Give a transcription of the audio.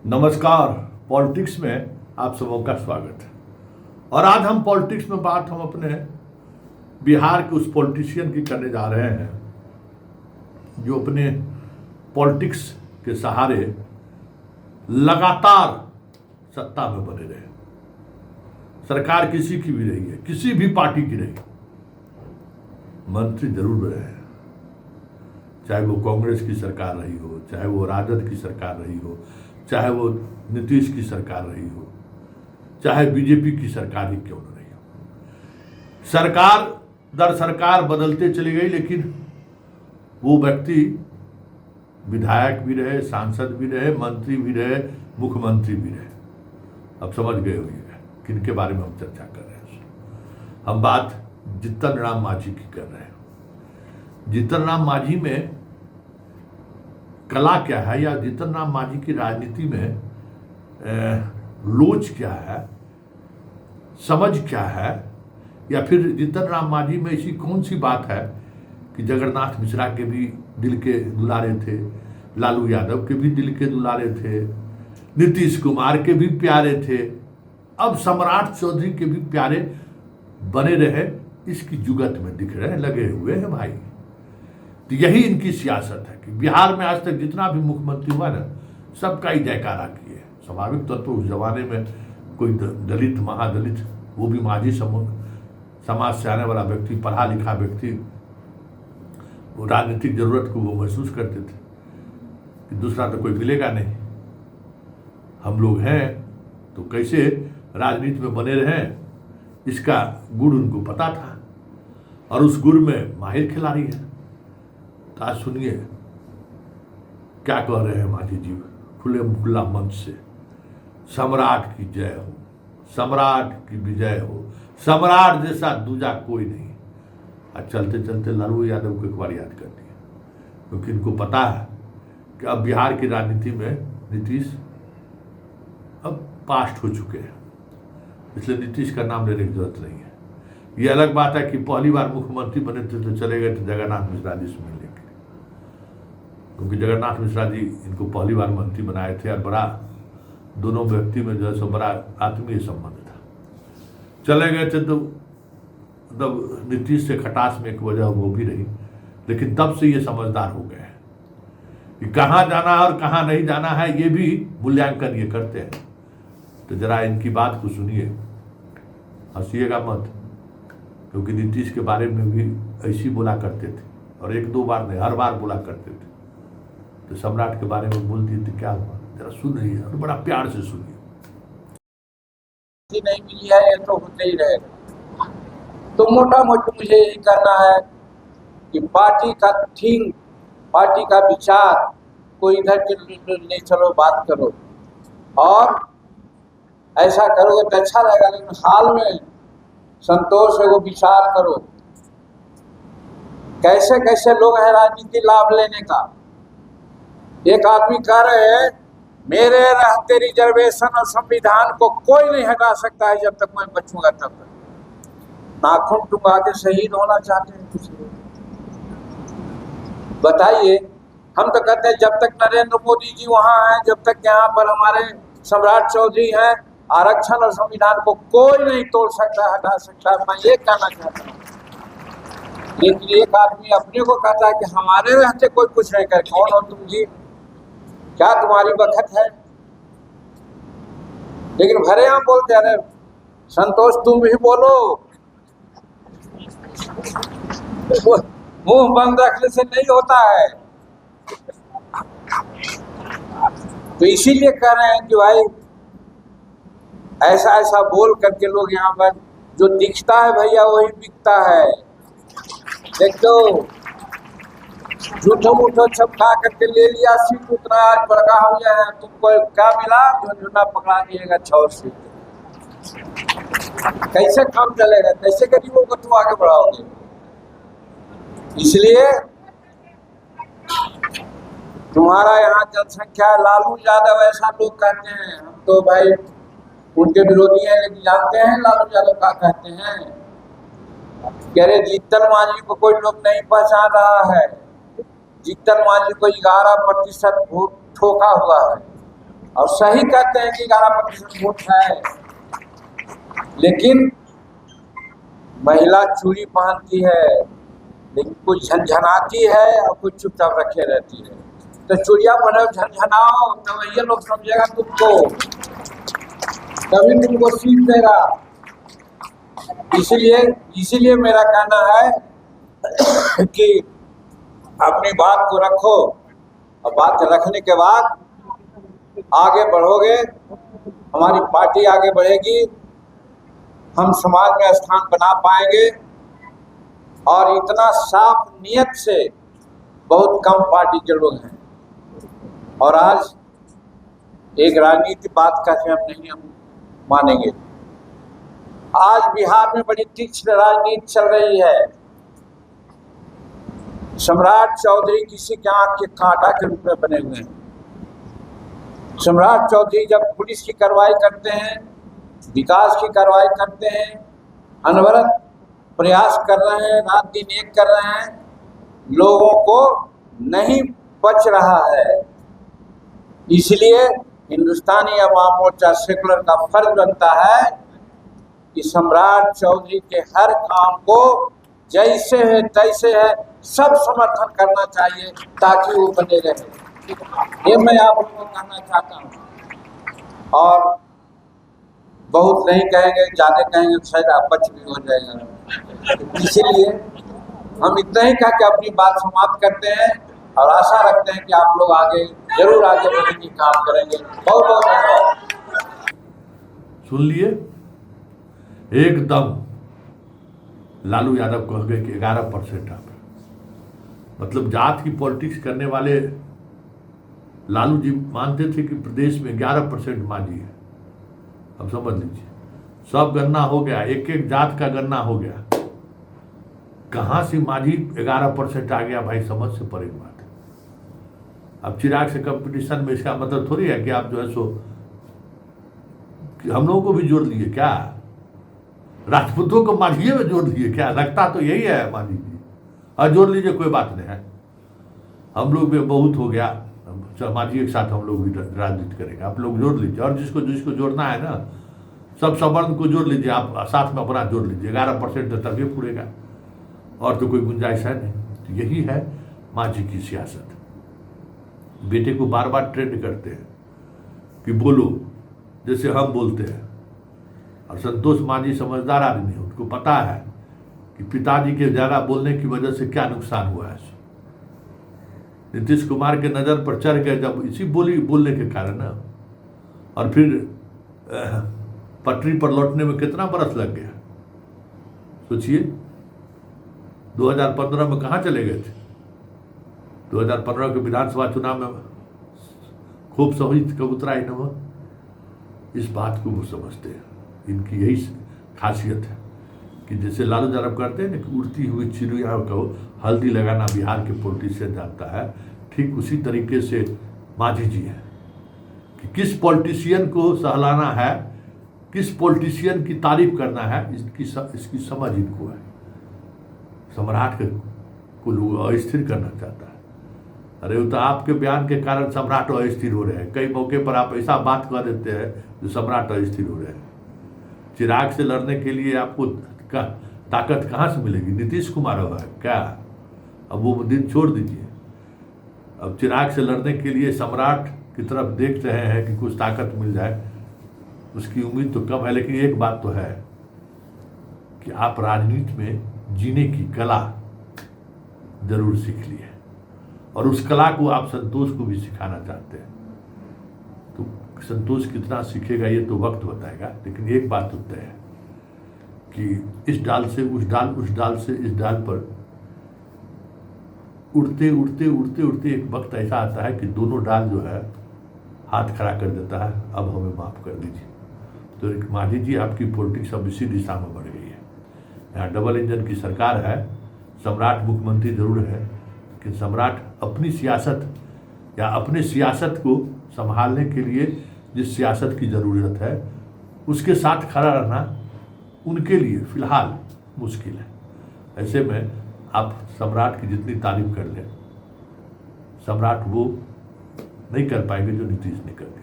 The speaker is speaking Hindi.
नमस्कार। पॉलिटिक्स में आप सबों का स्वागत है। और आज हम पॉलिटिक्स में बात हम अपने बिहार के उस पॉलिटिशियन की करने जा रहे हैं जो अपने पॉलिटिक्स के सहारे लगातार सत्ता में बने रहे। सरकार किसी की भी रही है, किसी भी पार्टी की रही, मंत्री जरूर रहे हैं, चाहे वो कांग्रेस की सरकार रही हो, चाहे वो राजद की सरकार रही हो, चाहे वो नीतीश की सरकार रही हो, चाहे बीजेपी की सरकार ही क्यों न रही हो। सरकार दर सरकार बदलते चली गई, लेकिन वो व्यक्ति विधायक भी रहे, सांसद भी रहे, मंत्री भी रहे, मुख्यमंत्री भी रहे। अब समझ गए होंगे किनके बारे में हम चर्चा कर रहे हैं। हम बात जीतन राम मांझी की कर रहे हैं। जीतन राम मांझी में कला क्या है, या जीतन राम मांझी की राजनीति में लोच क्या है, समझ क्या है, या फिर जीतन राम मांझी में ऐसी कौन सी बात है कि जगन्नाथ मिश्रा के भी दिल के दुलारे थे, लालू यादव के भी दिल के दुलारे थे, नीतीश कुमार के भी प्यारे थे, अब सम्राट चौधरी के भी प्यारे बने रहे, इसकी जुगत में दिख रहे हैं, लगे हुए हैं भाई। तो यही इनकी सियासत है कि बिहार में आज तक जितना भी मुख्यमंत्री हुआ ना, सबका ही जयकारा किए। स्वाभाविक तौर पर उस जमाने में कोई दलित, महादलित, वो भी मांझी समाज से आने वाला व्यक्ति, पढ़ा लिखा व्यक्ति, वो राजनीतिक जरूरत को वो महसूस करते थे कि दूसरा तो कोई मिलेगा नहीं, हम लोग हैं तो कैसे राजनीति में बने रहें, इसका गुण उनको पता था और उस गुण में माहिर खिलाड़ी है। तो आज सुनिए क्या कह रहे हैं मांझी जी खुला मंच से। सम्राट की जय हो, सम्राट की विजय हो, सम्राट जैसा दूजा कोई नहीं। आज चलते चलते लालू यादव को एक बार याद कर दिया, क्योंकि इनको पता है कि अब बिहार की राजनीति में नीतीश अब पास्ट हो चुके हैं, इसलिए नीतीश का नाम लेने की जरूरत नहीं है। ये अलग बात है कि पहली बार मुख्यमंत्री बने थे तो चले गए थे जगन्नाथ मिश्रा जी से मिलने के लिए, क्योंकि जगन्नाथ मिश्रा जी इनको पहली बार मंत्री बनाए थे और बड़ा दोनों व्यक्ति में जो है सो बड़ा आत्मीय संबंध था। चले गए थे तो तब नीतीश से खटास में एक वजह वो भी रही, लेकिन तब से ये समझदार हो गए हैं कि कहाँ जाना है और कहाँ नहीं जाना है, ये भी मूल्यांकन ये करते हैं। तो जरा इनकी बात को सुनिए, हंसिएगा मत, क्योंकि नीतीश के बारे में भी ऐसी बोला करते थे, और एक दो बार नहीं, हर बार बोला करते थे। तो सम्राट के बारे में बोलती थी, क्या हुआ जरा सुन रही है और बड़ा प्यार से सुनिए। नहीं मिली है, ये तो होते ही रहेगा। तो मोटा मोटी मुझे यही कहना है कि पार्टी का थिंक, पार्टी का विचार को इधर के ले चलो, बात करो, और ऐसा करोगे तो अच्छा रहेगा। लेकिन हाल में संतोष है वो विचार करो, कैसे कैसे लोग हैं राजनीति लाभ लेने का। एक आदमी कह रहे हैं मेरे रहते रिजर्वेशन और संविधान को कोई नहीं हटा सकता है जब तक मैं बचूंगा तब तक। नाखून टुंगा के शहीद होना चाहते हैं कुछ लोग। बताइए, हम तो कहते हैं जब तक नरेंद्र मोदी जी वहां हैं, जब तक यहाँ पर हमारे सम्राट चौधरी हैं, आरक्षण और संविधान को कोई नहीं तोड़ सकता, हटा सकता। मैं ये कहना चाहता हूँ। लेकिन एक आदमी अपने को कहता है कि हमारे रहते कोई कुछ नहीं करे। कौन हो तुम जी, क्या तुम्हारी बखत है? लेकिन भरे हम बोलते अरे संतोष तुम भी बोलो, मुंह बंद रखने से नहीं होता है। तो इसीलिए कह रहे हैं कि भाई ऐसा ऐसा बोल करके लोग यहाँ पर जो दिखता है भैया वही बिकता है। देखो झूठो मूठो छपका करके ले लिया सीट, उतना आज बड़का हो गया है, तुमको क्या मिला? झुनझुना पकड़ा दिएगा 6 सीट। कैसे काम चलेगा? कैसे गरीबों को तुम आगे बढ़ाओगे? इसलिए तुम्हारा यहाँ जनसंख्या, लालू यादव ऐसा लोग कहते हैं, हम तो भाई उनके विरोधी हैं, लेकिन जानते हैं लालू यादव क्या कहते हैं। कह रहे जीतन मांझी को कोई लोग नहीं पहचान रहा है, जीतन मांझी को 11% वोट ठोका हुआ है। और सही कहते हैं कि 11% वोट है, लेकिन महिला चूड़ी पहनती है, लेकिन कुछ झंझनाती है और कुछ चुपचाप रखे रहती है। तो चूड़िया पहनो, झंझनाओ, तब ये लोग समझेगा तुमको, तभी तुमको सीट देगा। इसीलिए मेरा कहना है कि अपनी बात को रखो, और बात रखने के बाद आगे बढ़ोगे, हमारी पार्टी आगे बढ़ेगी, हम समाज में स्थान बना पाएंगे। और इतना साफ नियत से बहुत कम पार्टी के लोग हैं। और आज एक राजनीति बात का हम नहीं मानेंगे। आज बिहार में बड़ी तीक्ष्ण राजनीति चल रही है। सम्राट चौधरी किसी के आंख के कांटा के रूप में बने हुए हैं। सम्राट चौधरी जब पुलिस की कार्रवाई करते हैं, विकास की कार्रवाई करते हैं, अनवरत प्रयास कर रहे हैं, रात दिन एक कर रहे हैं, लोगों को नहीं बच रहा है। इसलिए हिंदुस्तानी अवाम मोर्चा सेकुलर का फर्ज बनता है कि सम्राट चौधरी के हर काम को जैसे है तैसे है सब समर्थन करना चाहिए, ताकि वो बने रहे। ये मैं आप लोगों को कहना चाहता हूँ। और बहुत नहीं कहेंगे, ज़्यादा कहेंगे तो शायद अपच भी हो जाएगा। इसीलिए हम इतना ही कह के अपनी बात समाप्त करते हैं और आशा रखते हैं कि आप लोग आगे जरूर आगे बढ़ने की काम करेंगे। बहुत बहुत धन्यवाद। सुन लिए, एकदम लालू यादव कह गए कि 11% आप, मतलब जात की पॉलिटिक्स करने वाले लालू जी मानते थे कि प्रदेश में 11% मांझी है। अब समझ लीजिए, सब गणना हो गया, एक एक जात का गणना हो गया, कहां से मांझी 11% आ गया भाई, समझ से परे बात है। अब चिराग से कंपटीशन में इसका मतलब थोड़ी है कि आप जो है सो कि हम लोगों को भी जोड़ लिए क्या, राजपूतों को मांझिए में जोड़ लिए क्या, लगता तो यही है मांझी जी। और जोड़ लीजिए, कोई बात नहीं है, हम लोग भी बहुत हो गया, मांझी के साथ हम लोग भी राजनीति करेंगे, आप लोग जोड़ लीजिए। और जिसको जिसको जोड़ना है ना, सब सवर्ण को जोड़ लीजिए, आप साथ में अपना जोड़ लीजिए, 11% तभी पूरेगा, और तो कोई गुंजाइश है नहीं। तो यही है मांझी की सियासत। बेटे को बार बार ट्रेंड करते हैं कि बोलो जैसे हम बोलते हैं। और संतोष मांझी समझदार आदमी है, उनको पता है कि पिताजी के ज़्यादा बोलने की वजह से क्या नुकसान हुआ है। नीतीश कुमार के नज़र पर चढ़ गए जब इसी बोलने के कारण ना, और फिर पटरी पर लौटने में कितना बरस लग गया। सोचिए 2015 में कहाँ चले गए थे। 2015 के विधानसभा चुनाव में खूब सही कबूतरा इनोवा, इस बात को वो समझते हैं। इनकी यही खासियत है कि जैसे लालू यादव करते हैं ना कि उड़ती हुई चिड़िया को हल्दी लगाना बिहार के पॉलिटिशियन जानता है, ठीक उसी तरीके से मांझी जी है कि किस पॉलिटिशियन को सहलाना है, किस पॉलिटिशियन की तारीफ करना है, इसकी समझ इनको है। सम्राट को लोग अस्थिर करना चाहता है। अरे वो तो आपके बयान के कारण सम्राट अस्थिर हो रहे हैं। कई मौके पर आप ऐसा बात कह देते हैं जो सम्राट अस्थिर हो रहे हैं। चिराग से लड़ने के लिए आपको ताकत कहाँ से मिलेगी? नीतीश कुमार है क्या? अब वो दिन छोड़ दीजिए। अब चिराग से लड़ने के लिए सम्राट की तरफ देख रहे हैं कि कुछ ताकत मिल जाए, उसकी उम्मीद तो कम है। लेकिन एक बात तो है कि आप राजनीति में जीने की कला जरूर सीख ली है, और उस कला को आप संतोष को भी सिखाना चाहते हैं। तो संतोष कितना सीखेगा ये तो वक्त बताएगा। लेकिन एक बात तो तय है कि इस डाल से उस डाल, उस डाल से इस डाल पर उड़ते उड़ते उड़ते उड़ते एक वक्त ऐसा आता है कि दोनों डाल जो है हाथ खड़ा कर देता है, अब हमें माफ़ कर दीजिए। तो एक मांझी जी आपकी पॉलिटिक्स अब इसी दिशा में बढ़ गई है। यहाँ डबल इंजन की सरकार है, सम्राट मुख्यमंत्री जरूर है, लेकिन सम्राट अपनी सियासत या अपने सियासत को संभालने के लिए जिस सियासत की ज़रूरत है उसके साथ खड़ा रहना उनके लिए फ़िलहाल मुश्किल है। ऐसे में आप सम्राट की जितनी तारीफ कर लें, सम्राट वो नहीं कर पाएंगे जो नीतीश ने कर दिया।